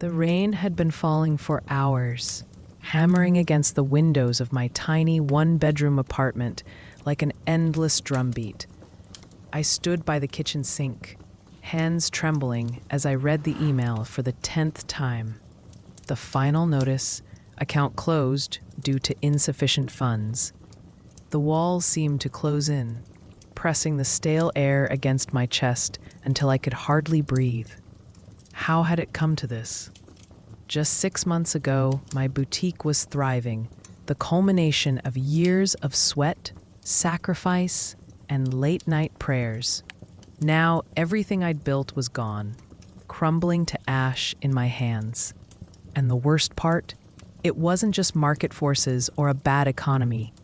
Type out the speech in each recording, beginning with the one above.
The rain had been falling for hours, hammering against the windows of my tiny one-bedroom apartment like an endless drumbeat. I stood by the kitchen sink, hands trembling as I read the email for the 10th time. The final notice: account closed due to insufficient funds. The walls seemed to close in, pressing the stale air against my chest until I could hardly breathe. How had it come to this? Just 6 months ago, my boutique was thriving, the culmination of years of sweat, sacrifice, and late-night prayers. Now, everything I'd built was gone, crumbling to ash in my hands. And the worst part? It wasn't just market forces or a bad economy.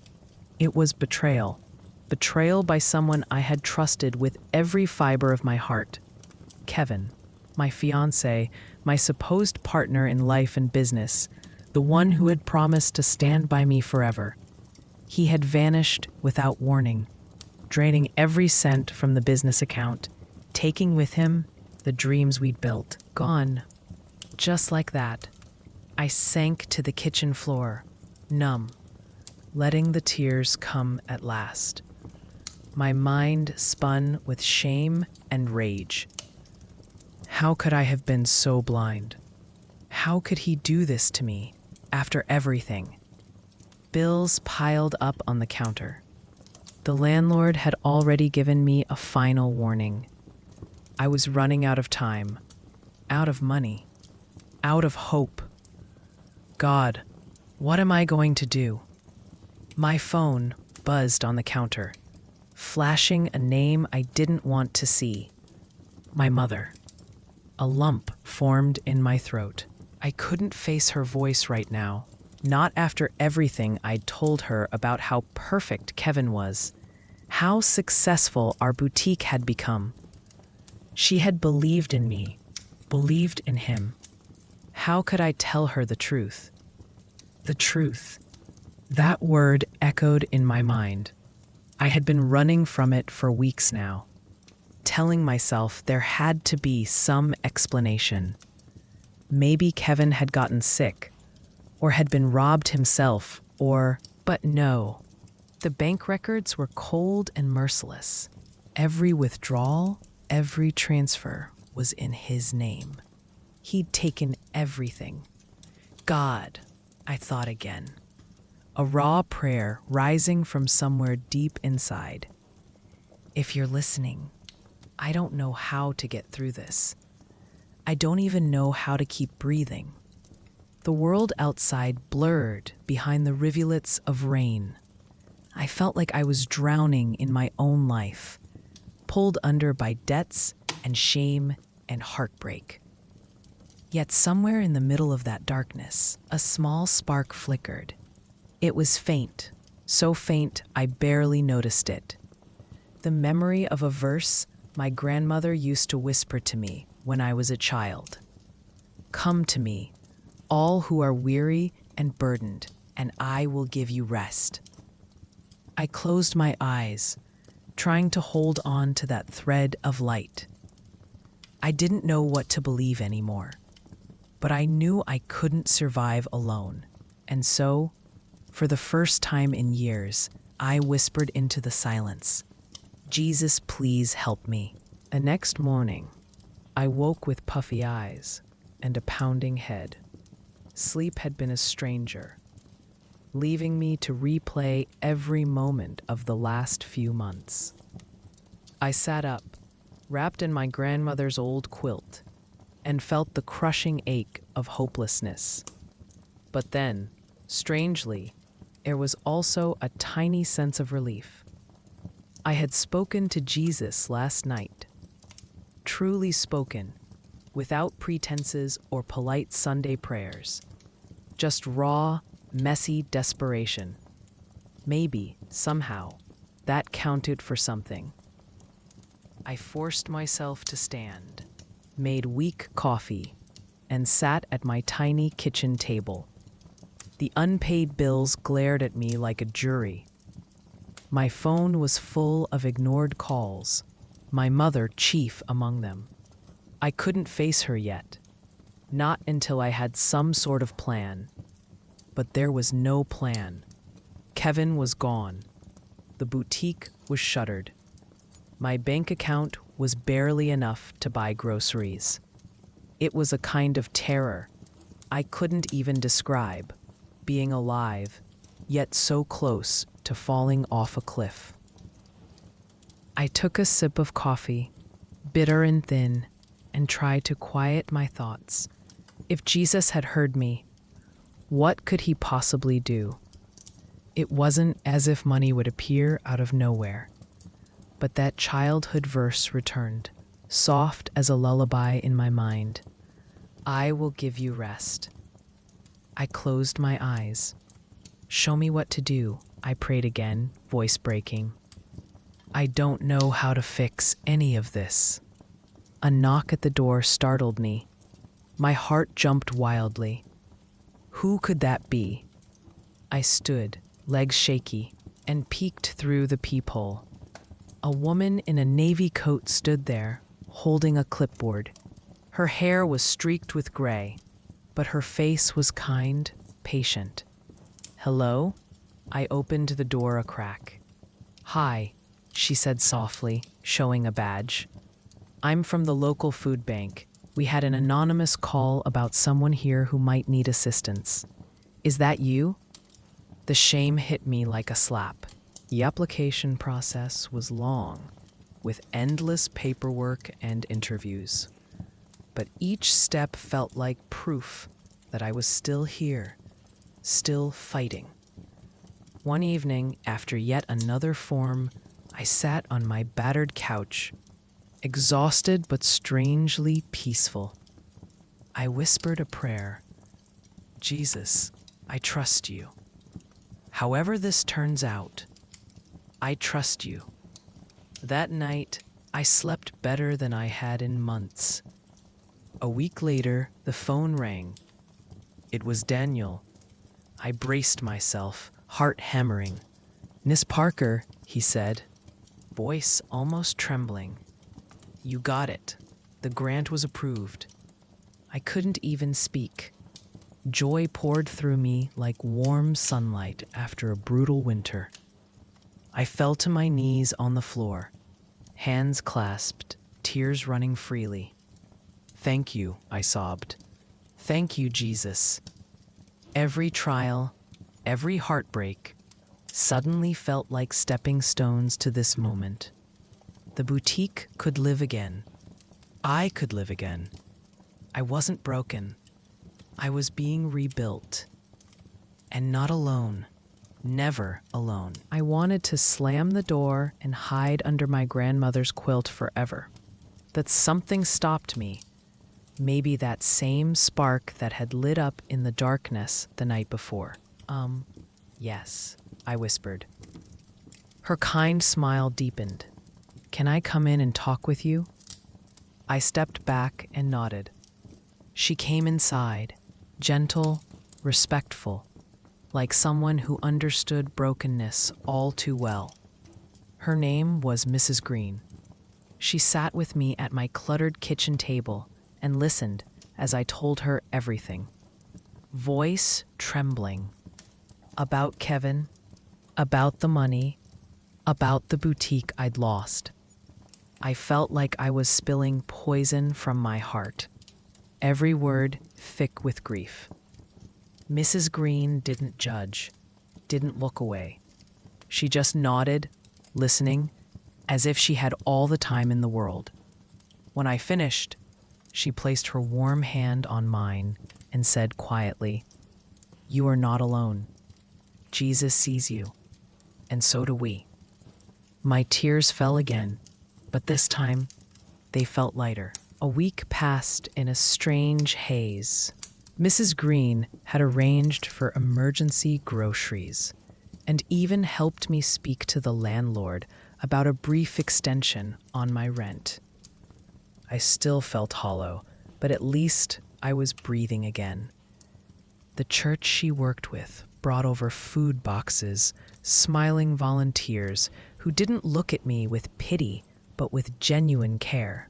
It was betrayal. Betrayal by someone I had trusted with every fiber of my heart. Kevin, my fiancé, my supposed partner in life and business, the one who had promised to stand by me forever. He had vanished without warning, draining every cent from the business account, taking with him the dreams we'd built. Gone. Just like that. I sank to the kitchen floor, numb, letting the tears come at last. My mind spun with shame and rage. How could I have been so blind? How could he do this to me after everything? Bills piled up on the counter. The landlord had already given me a final warning. I was running out of time, out of money, out of hope. God, what am I going to do? My phone buzzed on the counter, flashing a name I didn't want to see. My mother. A lump formed in my throat. I couldn't face her voice right now, not after everything I'd told her about how perfect Kevin was, how successful our boutique had become. She had believed in me, believed in him. How could I tell her the truth? The truth. That word echoed in my mind. I had been running from it for weeks now, telling myself there had to be some explanation. Maybe Kevin had gotten sick, or had been robbed himself, but no. The bank records were cold and merciless. Every withdrawal, every transfer was in his name. He'd taken everything. God, I thought again. A raw prayer rising from somewhere deep inside. If you're listening, I don't know how to get through this. I don't even know how to keep breathing. The world outside blurred behind the rivulets of rain. I felt like I was drowning in my own life, pulled under by debts and shame and heartbreak. Yet somewhere in the middle of that darkness, a small spark flickered. It was faint, so faint I barely noticed it. The memory of a verse my grandmother used to whisper to me when I was a child. Come to me, all who are weary and burdened, and I will give you rest. I closed my eyes, trying to hold on to that thread of light. I didn't know what to believe anymore, but I knew I couldn't survive alone. And so, for the first time in years, I whispered into the silence, Jesus, please help me. The next morning, I woke with puffy eyes and a pounding head. Sleep had been a stranger, leaving me to replay every moment of the last few months. I sat up, wrapped in my grandmother's old quilt, and felt the crushing ache of hopelessness. But then, strangely, there was also a tiny sense of relief. I had spoken to Jesus last night, truly spoken, without pretenses or polite Sunday prayers, just raw, messy desperation. Maybe, somehow, that counted for something. I forced myself to stand, made weak coffee, and sat at my tiny kitchen table. The unpaid bills glared at me like a jury. My phone was full of ignored calls, my mother chief among them. I couldn't face her yet, Not until I had some sort of plan. But there was no plan. Kevin was gone. The boutique was shuttered. My bank account was barely enough to buy groceries. It was a kind of terror I couldn't even describe, being alive, yet so close to falling off a cliff. I took a sip of coffee, bitter and thin, and tried to quiet my thoughts. If Jesus had heard me, what could he possibly do? It wasn't as if money would appear out of nowhere, but that childhood verse returned, soft as a lullaby in my mind. I will give you rest. I closed my eyes. Show me what to do, I prayed again, voice breaking. I don't know how to fix any of this. A knock at the door startled me. My heart jumped wildly. Who could that be? I stood, legs shaky, and peeked through the peephole. A woman in a navy coat stood there, holding a clipboard. Her hair was streaked with gray, but her face was kind, patient. Hello? I opened the door a crack. Hi, she said softly, showing a badge. I'm from the local food bank. We had an anonymous call about someone here who might need assistance. Is that you? The shame hit me like a slap. The application process was long, with endless paperwork and interviews. But each step felt like proof that I was still here, still fighting. One evening, after yet another form, I sat on my battered couch, exhausted but strangely peaceful. I whispered a prayer. Jesus, I trust you. However this turns out, I trust you. That night, I slept better than I had in months. A week later, the phone rang. It was Daniel. I braced myself, heart hammering. Miss Parker, he said, voice almost trembling. You got it. The grant was approved. I couldn't even speak. Joy poured through me like warm sunlight after a brutal winter. I fell to my knees on the floor, hands clasped, tears running freely. Thank you, I sobbed. Thank you, Jesus. Every trial, every heartbreak, suddenly felt like stepping stones to this moment. The boutique could live again. I could live again. I wasn't broken. I was being rebuilt. And not alone. Never alone. I wanted to slam the door and hide under my grandmother's quilt forever. But something stopped me. Maybe that same spark that had lit up in the darkness the night before. Yes, I whispered. Her kind smile deepened. Can I come in and talk with you? I stepped back and nodded. She came inside, gentle, respectful, like someone who understood brokenness all too well. Her name was Mrs. Green. She sat with me at my cluttered kitchen table and listened as I told her everything. Voice trembling. About Kevin, about the money, about the boutique I'd lost. I felt like I was spilling poison from my heart, every word thick with grief. Mrs. Green didn't judge, didn't look away. She just nodded, listening, as if she had all the time in the world. When I finished, she placed her warm hand on mine and said quietly, "You are not alone. Jesus sees you, and so do we." My tears fell again, but this time they felt lighter. A week passed in a strange haze. Mrs. Green had arranged for emergency groceries and even helped me speak to the landlord about a brief extension on my rent. I still felt hollow, but at least I was breathing again. The church she worked with brought over food boxes, smiling volunteers who didn't look at me with pity, but with genuine care.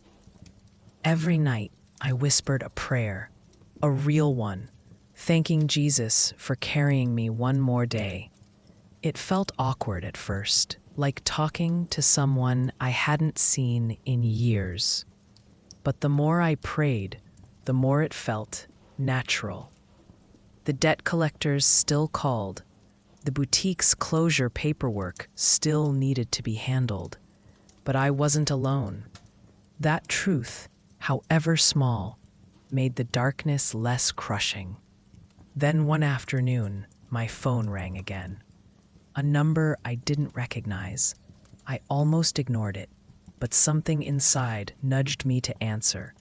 Every night, I whispered a prayer. A real one, thanking Jesus for carrying me one more day. It felt awkward at first, like talking to someone I hadn't seen in years. But the more I prayed, the more it felt natural. The debt collectors still called. The boutique's closure paperwork still needed to be handled. But I wasn't alone. That truth, however small, made the darkness less crushing. Then one afternoon, my phone rang again. A number I didn't recognize. I almost ignored it, but something inside nudged me to answer.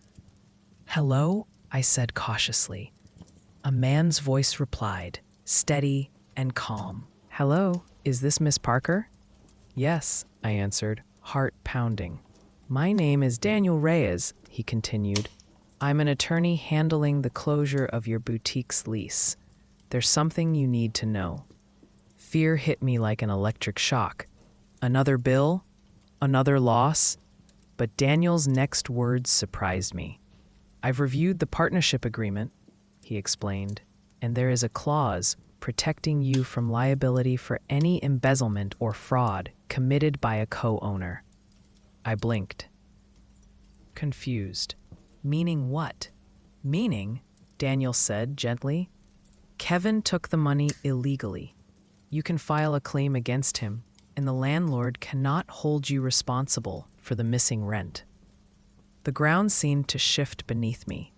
"Hello?" I said cautiously. A man's voice replied, steady and calm. "Hello, is this Miss Parker?" "Yes," I answered, heart pounding. "My name is Daniel Reyes," he continued. "I'm an attorney handling the closure of your boutique's lease. There's something you need to know." Fear hit me like an electric shock. Another bill? Another loss? But Daniel's next words surprised me. "I've reviewed the partnership agreement," he explained, "and there is a clause protecting you from liability for any embezzlement or fraud committed by a co-owner." I blinked, confused. "Meaning what?" "Meaning," Daniel said gently, "Kevin took the money illegally. You can file a claim against him, and the landlord cannot hold you responsible for the missing rent." The ground seemed to shift beneath me.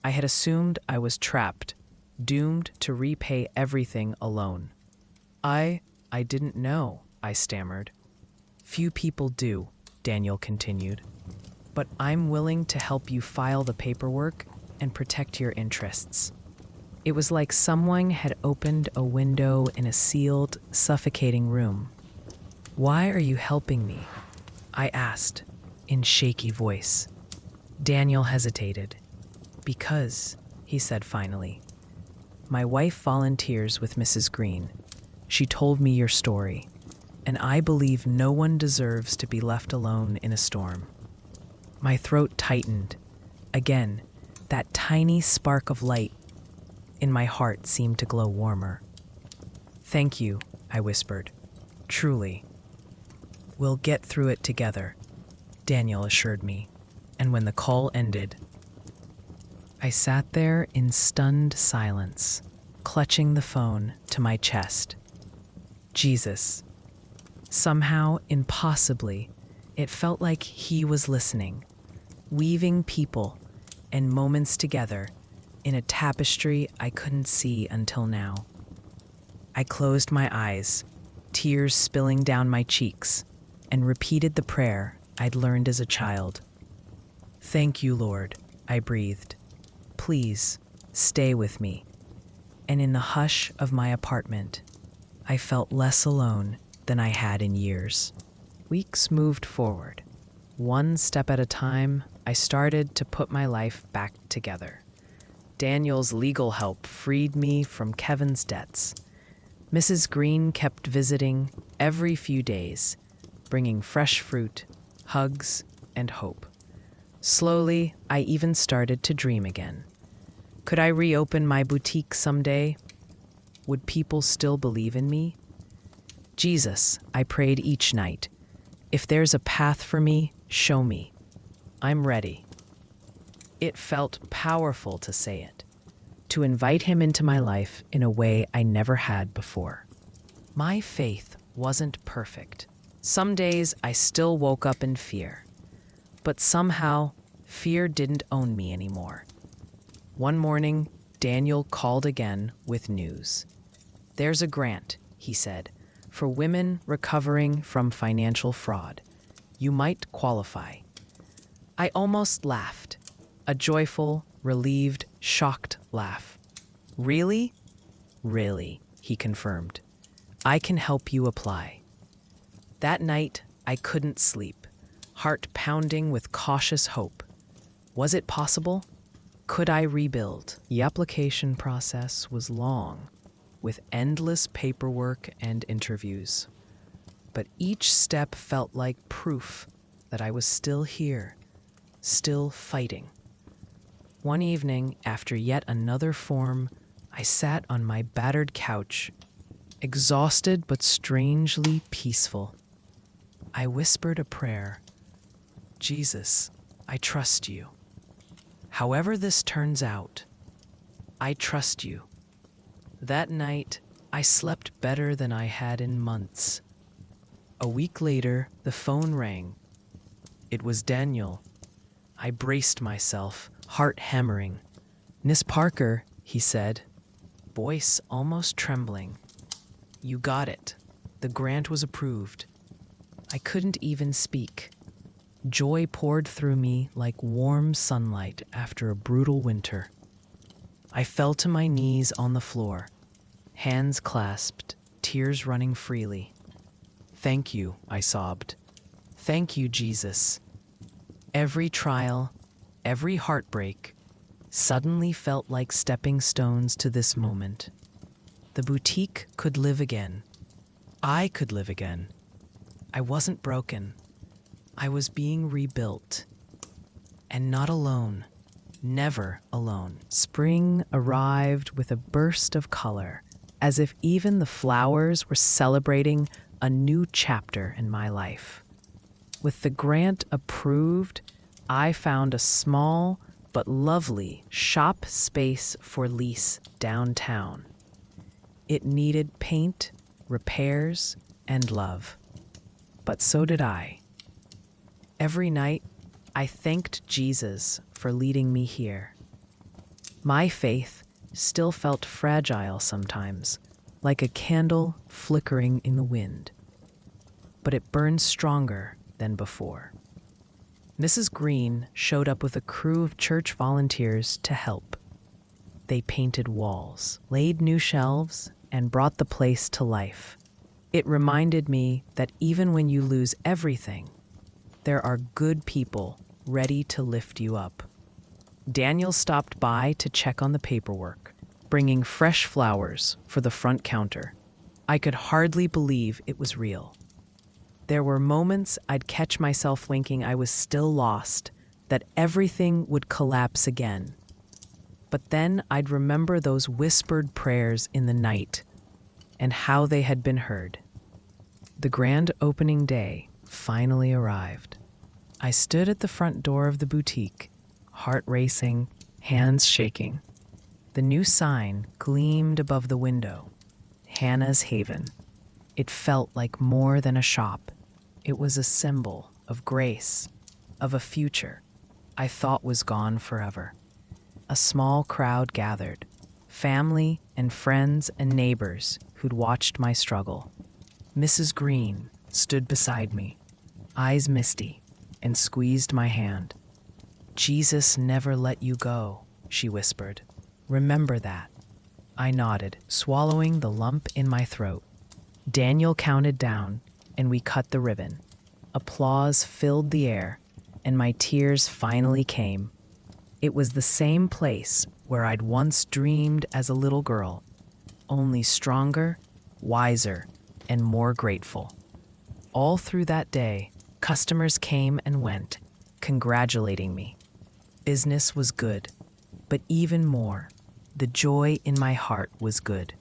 I had assumed I was trapped, doomed to repay everything alone. I didn't know," I stammered. "Few people do," Daniel continued. "But I'm willing to help you file the paperwork and protect your interests." It was like someone had opened a window in a sealed, suffocating room. "Why are you helping me?" I asked, in shaky voice. Daniel hesitated. "Because," he said finally, "my wife volunteers with Mrs. Green. She told me your story, and I believe no one deserves to be left alone in a storm." My throat tightened. Again, that tiny spark of light in my heart seemed to glow warmer. "Thank you," I whispered. "Truly." "We'll get through it together," Daniel assured me. And when the call ended, I sat there in stunned silence, clutching the phone to my chest. Jesus. Somehow, impossibly, it felt like he was listening, weaving people and moments together in a tapestry I couldn't see until now. I closed my eyes, tears spilling down my cheeks, and repeated the prayer I'd learned as a child. "Thank you, Lord," I breathed. "Please, stay with me." And in the hush of my apartment, I felt less alone than I had in years. Weeks moved forward. One step at a time, I started to put my life back together. Daniel's legal help freed me from Kevin's debts. Mrs. Green kept visiting every few days, bringing fresh fruit, hugs, and hope. Slowly, I even started to dream again. Could I reopen my boutique someday? Would people still believe in me? Jesus, I prayed each night. If there's a path for me, show me. I'm ready. It felt powerful to say it, to invite him into my life in a way I never had before. My faith wasn't perfect. Some days I still woke up in fear. But somehow, fear didn't own me anymore. One morning, Daniel called again with news. "There's a grant," he said, "for women recovering from financial fraud. You might qualify." I almost laughed, a joyful, relieved, shocked laugh. "Really?" "Really," he confirmed. "I can help you apply." That night, I couldn't sleep, heart pounding with cautious hope. Was it possible? Could I rebuild? The application process was long, with endless paperwork and interviews. But each step felt like proof that I was still here, still fighting. One evening, after yet another form, I sat on my battered couch, exhausted but strangely peaceful. I whispered a prayer. Jesus, I trust you. However this turns out, I trust you. That night, I slept better than I had in months. A week later, the phone rang. It was Daniel. I braced myself, heart hammering. "Miss Parker," he said, voice almost trembling. "You got it. The grant was approved." I couldn't even speak. Joy poured through me like warm sunlight after a brutal winter. I fell to my knees on the floor, hands clasped, tears running freely. "Thank you," I sobbed. "Thank you, Jesus." Every trial, every heartbreak, suddenly felt like stepping stones to this moment. The boutique could live again. I could live again. I wasn't broken. I was being rebuilt. And not alone. Never alone. Spring arrived with a burst of color, as if even the flowers were celebrating a new chapter in my life. With the grant approved, I found a small but lovely shop space for lease downtown. It needed paint, repairs, and love. But so did I. Every night, I thanked Jesus for leading me here. My faith still felt fragile sometimes, like a candle flickering in the wind. But it burned stronger than before. Mrs. Green showed up with a crew of church volunteers to help. They painted walls, laid new shelves, and brought the place to life. It reminded me that even when you lose everything, there are good people ready to lift you up. Daniel stopped by to check on the paperwork, bringing fresh flowers for the front counter. I could hardly believe it was real. There were moments I'd catch myself thinking I was still lost, that everything would collapse again. But then I'd remember those whispered prayers in the night and how they had been heard. The grand opening day finally arrived. I stood at the front door of the boutique, heart racing, hands shaking. The new sign gleamed above the window, Hannah's Haven. It felt like more than a shop. It was a symbol of grace, of a future I thought was gone forever. A small crowd gathered, family and friends and neighbors who'd watched my struggle. Mrs. Green stood beside me, eyes misty, and squeezed my hand. "Jesus never let you go," she whispered. "Remember that." I nodded, swallowing the lump in my throat. Daniel counted down, and we cut the ribbon. Applause filled the air, and my tears finally came. It was the same place where I'd once dreamed as a little girl, only stronger, wiser, and more grateful. All through that day, customers came and went, congratulating me. Business was good, but even more, the joy in my heart was good.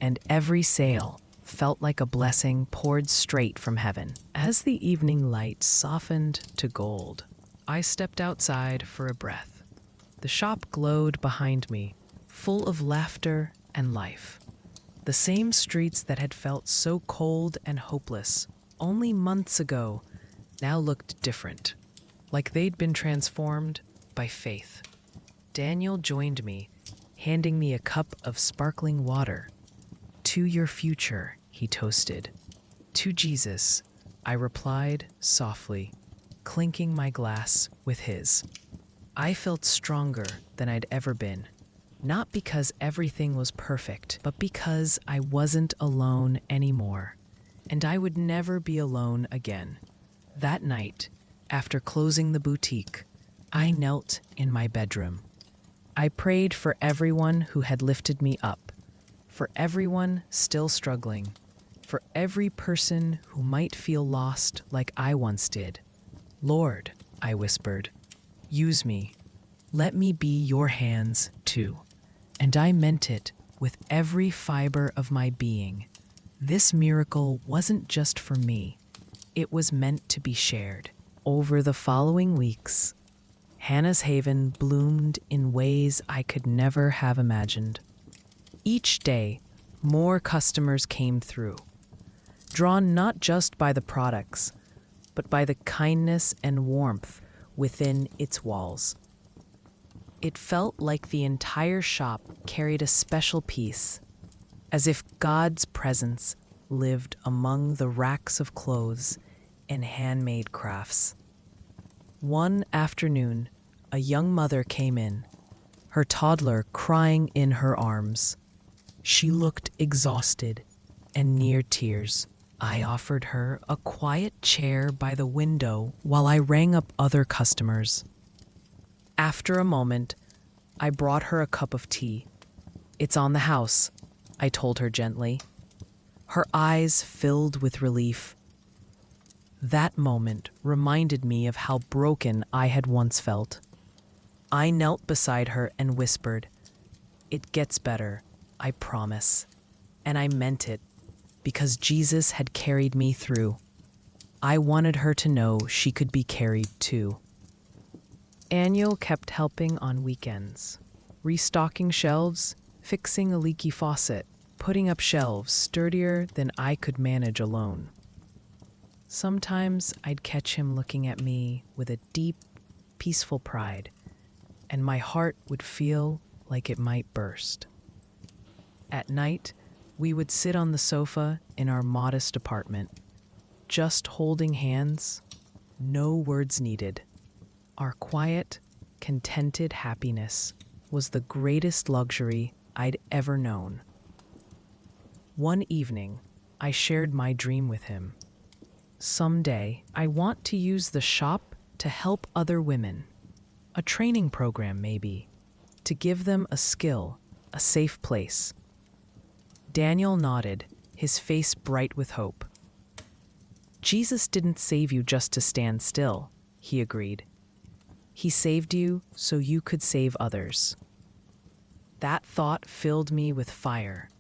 And every sale felt like a blessing poured straight from heaven. As the evening light softened to gold, I stepped outside for a breath. The shop glowed behind me, full of laughter and life. The same streets that had felt so cold and hopeless only months ago now looked different, like they'd been transformed by faith. Daniel joined me, handing me a cup of sparkling water. "To your future," he toasted. "To Jesus," I replied softly, clinking my glass with his. I felt stronger than I'd ever been, not because everything was perfect, but because I wasn't alone anymore, and I would never be alone again. That night, after closing the boutique, I knelt in my bedroom. I prayed for everyone who had lifted me up, for everyone still struggling, for every person who might feel lost like I once did. "Lord," I whispered, "use me. Let me be your hands too. And I meant it with every fiber of my being. This miracle wasn't just for me, it was meant to be shared. Over the following weeks, Hannah's Haven bloomed in ways I could never have imagined. Each day, more customers came through, drawn not just by the products, but by the kindness and warmth within its walls. It felt like the entire shop carried a special peace, as if God's presence lived among the racks of clothes and handmade crafts. One afternoon, a young mother came in, her toddler crying in her arms. She looked exhausted and near tears. I offered her a quiet chair by the window while I rang up other customers. After a moment, I brought her a cup of tea. "It's on the house," I told her gently. Her eyes filled with relief. That moment reminded me of how broken I had once felt. I knelt beside her and whispered, "It gets better, I promise." And I meant it, because Jesus had carried me through. I wanted her to know she could be carried too. Aniel kept helping on weekends, restocking shelves, fixing a leaky faucet, putting up shelves sturdier than I could manage alone. Sometimes I'd catch him looking at me with a deep, peaceful pride, and my heart would feel like it might burst. At night, we would sit on the sofa in our modest apartment, just holding hands, no words needed. Our quiet, contented happiness was the greatest luxury I'd ever known. One evening, I shared my dream with him. Someday, I want to use the shop to help other women. A training program, maybe, to give them a skill, a safe place. Daniel nodded, his face bright with hope. "Jesus didn't save you just to stand still," he agreed. "He saved you so you could save others." That thought filled me with fire.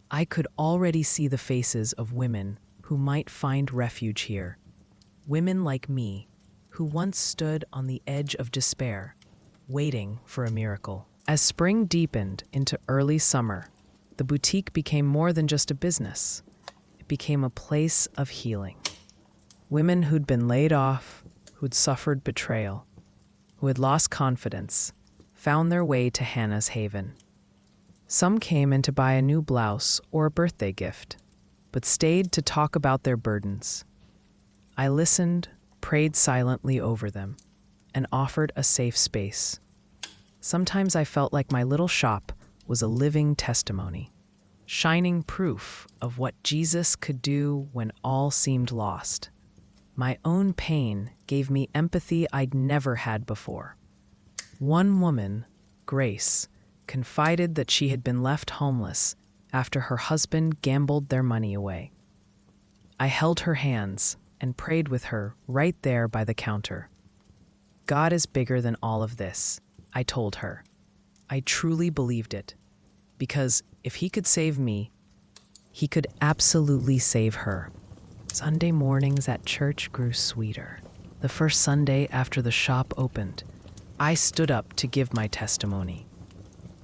I could already see the faces of women who might find refuge here. Women like me, who once stood on the edge of despair, waiting for a miracle. As spring deepened into early summer, the boutique became more than just a business. It became a place of healing. Women who'd been laid off, who'd suffered betrayal, who had lost confidence, found their way to Hannah's Haven. Some came in to buy a new blouse or a birthday gift, but stayed to talk about their burdens. I listened, prayed silently over them, and offered a safe space. Sometimes I felt like my little shop was a living testimony, shining proof of what Jesus could do when all seemed lost. My own pain gave me empathy I'd never had before. One woman, Grace, confided that she had been left homeless after her husband gambled their money away. I held her hands and prayed with her right there by the counter. "God is bigger than all of this," I told her. I truly believed it, because if he could save me, he could absolutely save her. Sunday mornings at church grew sweeter. The first Sunday after the shop opened, I stood up to give my testimony.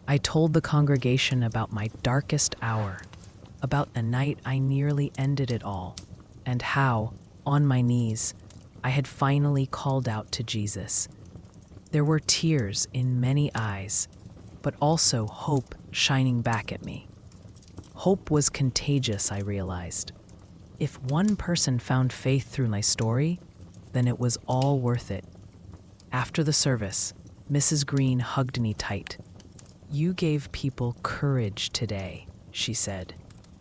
I told the congregation about my darkest hour, about the night I nearly ended it all, and how, on my knees, I had finally called out to Jesus. There were tears in many eyes, but also hope shining back at me. Hope was contagious, I realized. If one person found faith through my story, then it was all worth it. After the service, Mrs. Green hugged me tight. "You gave people courage today," she said.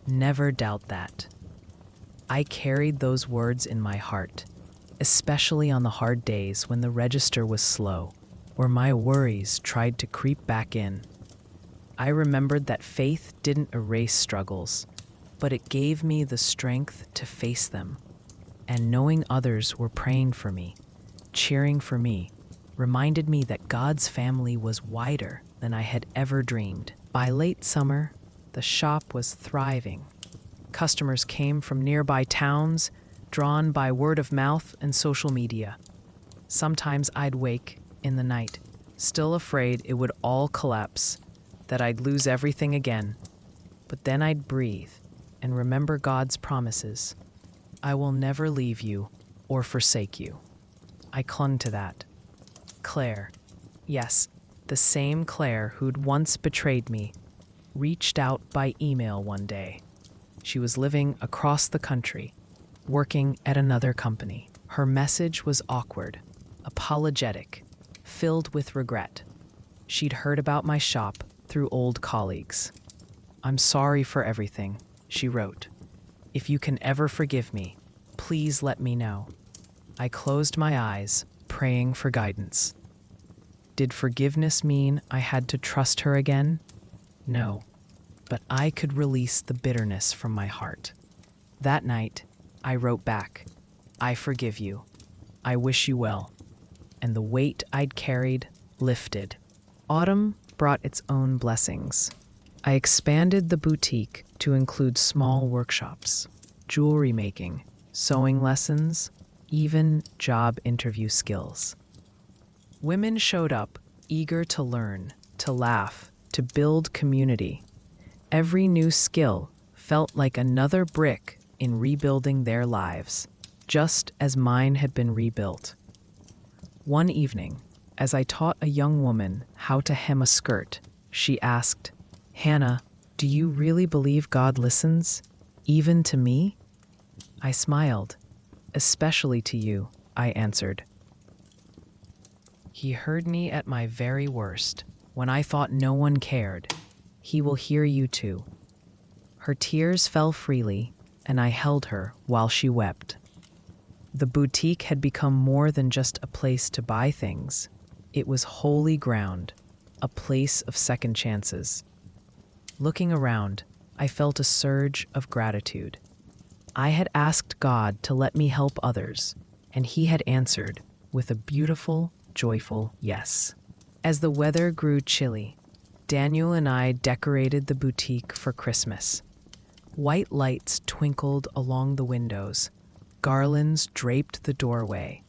"Never doubt that." I carried those words in my heart, especially on the hard days when the register was slow, or my worries tried to creep back in. I remembered that faith didn't erase struggles, but it gave me the strength to face them. And knowing others were praying for me, cheering for me, reminded me that God's family was wider than I had ever dreamed. By late summer, the shop was thriving. Customers came from nearby towns, drawn by word of mouth and social media. Sometimes I'd wake in the night, still afraid it would all collapse, that I'd lose everything again. But then I'd breathe and remember God's promises. I will never leave you or forsake you. I clung to that. Claire, yes, the same Claire who'd once betrayed me, reached out by email one day. She was living across the country, working at another company. Her message was awkward, apologetic, filled with regret. She'd heard about my shop through old colleagues. "I'm sorry for everything," she wrote. "If you can ever forgive me, please let me know." I closed my eyes, praying for guidance. Did forgiveness mean I had to trust her again? No, but I could release the bitterness from my heart. That night, I wrote back, "I forgive you. I wish you well." And the weight I'd carried lifted. Autumn brought its own blessings. I expanded the boutique to include small workshops, jewelry making, sewing lessons, even job interview skills. Women showed up, eager to learn, to laugh, to build community. Every new skill felt like another brick in rebuilding their lives, just as mine had been rebuilt. One evening, as I taught a young woman how to hem a skirt, she asked, "Hannah, do you really believe God listens, even to me?" I smiled. "Especially to you," I answered. "He heard me at my very worst, when I thought no one cared. He will hear you too." Her tears fell freely, and I held her while she wept. The boutique had become more than just a place to buy things. It was holy ground, a place of second chances. Looking around, I felt a surge of gratitude. I had asked God to let me help others, and He had answered with a beautiful, joyful yes. As the weather grew chilly, Daniel and I decorated the boutique for Christmas. White lights twinkled along the windows, garlands draped the doorway,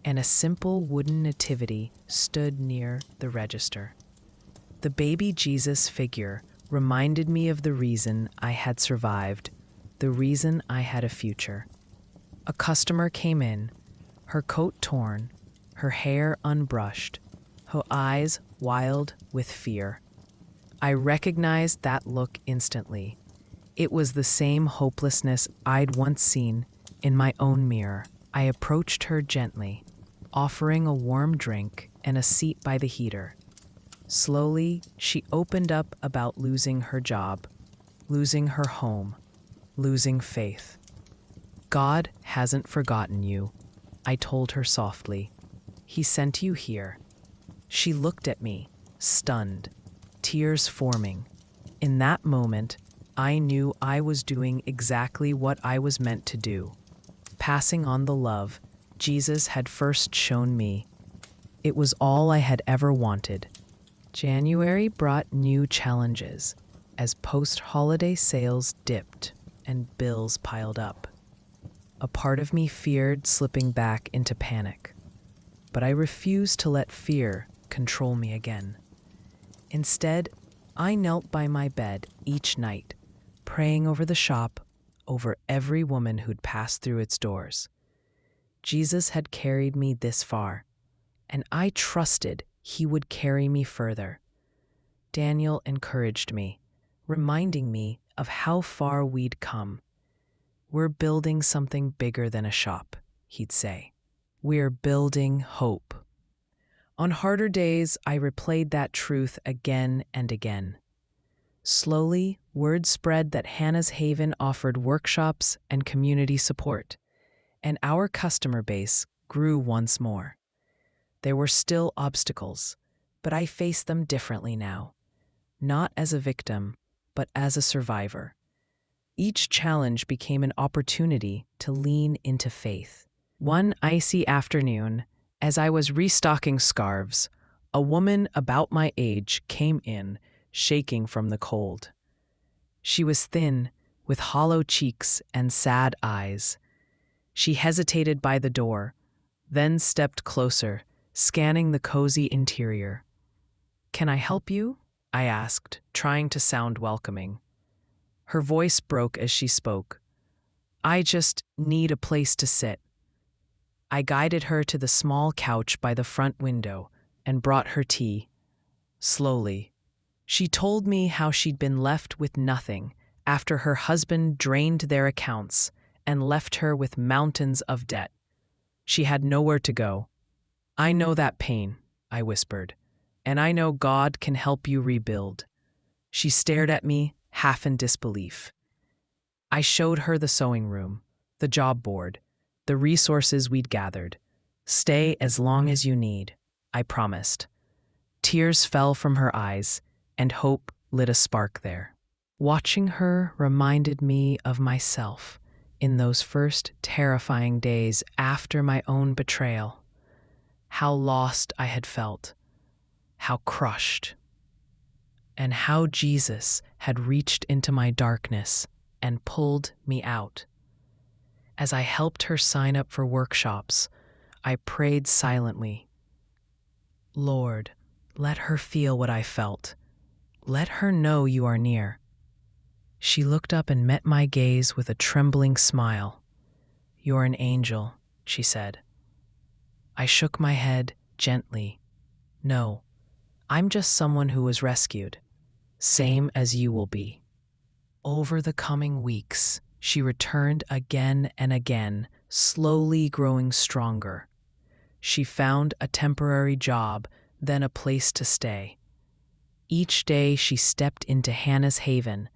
and a simple wooden nativity stood near the register. The baby Jesus figure reminded me of the reason I had survived, the reason I had a future. A customer came in, her coat torn, her hair unbrushed, her eyes wild with fear. I recognized that look instantly. It was the same hopelessness I'd once seen in my own mirror. I approached her gently, offering a warm drink and a seat by the heater. Slowly, she opened up about losing her job, losing her home, losing faith. "God hasn't forgotten you," I told her softly. "He sent you here." She looked at me, stunned, tears forming. In that moment, I knew I was doing exactly what I was meant to do, passing on the love Jesus had first shown me. It was all I had ever wanted. January brought new challenges as post-holiday sales dipped and bills piled up. A part of me feared slipping back into panic, but I refused to let fear control me again. Instead, I knelt by my bed each night, praying over the shop, over every woman who'd passed through its doors. Jesus had carried me this far, and I trusted He would carry me further. Daniel encouraged me, reminding me of how far we'd come. "We're building something bigger than a shop," he'd say. "We're building hope." On harder days, I replayed that truth again and again. Slowly, word spread that Hannah's Haven offered workshops and community support, and our customer base grew once more. There were still obstacles, but I faced them differently now, not as a victim, but as a survivor. Each challenge became an opportunity to lean into faith. One icy afternoon, As I was restocking scarves, a woman about my age came in, shaking from the cold. She was thin, with hollow cheeks and sad eyes. She hesitated by the door, then stepped closer, scanning the cozy interior. "Can I help you?" I asked, trying to sound welcoming. Her voice broke as she spoke. "I just need a place to sit." I guided her to the small couch by the front window and brought her tea. Slowly, she told me how she'd been left with nothing after her husband drained their accounts and left her with mountains of debt. She had nowhere to go. "I know that pain," I whispered, "and I know God can help you rebuild." She stared at me, half in disbelief. I showed her the sewing room, the job board, the resources we'd gathered. "Stay as long as you need," I promised. Tears fell from her eyes, and hope lit a spark there. Watching her reminded me of myself in those first terrifying days after my own betrayal. How lost I had felt, how crushed, and how Jesus had reached into my darkness and pulled me out. As I helped her sign up for workshops, I prayed silently. "Lord, let her feel what I felt. Let her know you are near." She looked up and met my gaze with a trembling smile. "You're an angel," she said. I shook my head gently. "No, I'm just someone who was rescued, same as you will be." Over the coming weeks, she returned again and again, slowly growing stronger. She found a temporary job, then a place to stay. Each day she stepped into Hannah's haven,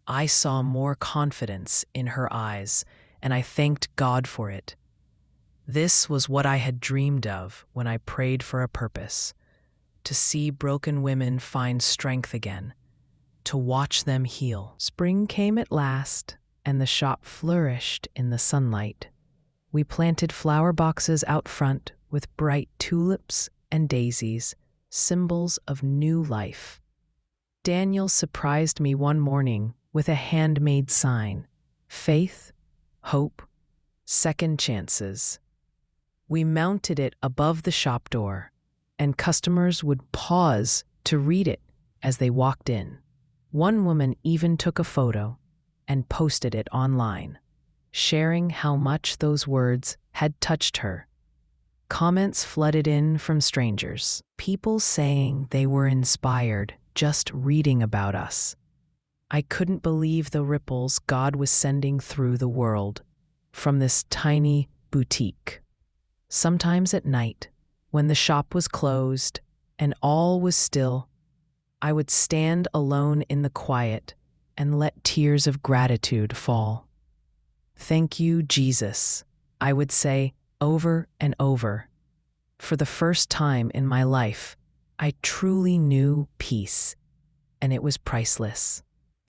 I saw more confidence in her eyes, and I thanked God for it. This was what I had dreamed of when I prayed for a purpose: to see broken women find strength again, to watch them heal. Spring came at last, and the shop flourished in the sunlight. We planted flower boxes out front with bright tulips and daisies, symbols of new life. Daniel surprised me one morning with a handmade sign: faith, hope, second chances. We mounted it above the shop door, and customers would pause to read it as they walked in. One woman even took a photo and posted it online, sharing how much those words had touched her. Comments flooded in from strangers, people saying they were inspired just reading about us. I couldn't believe the ripples God was sending through the world from this tiny boutique. Sometimes at night, when the shop was closed and all was still, I would stand alone in the quiet and let tears of gratitude fall. "Thank you, Jesus," I would say over and over. For the first time in my life, I truly knew peace, and it was priceless.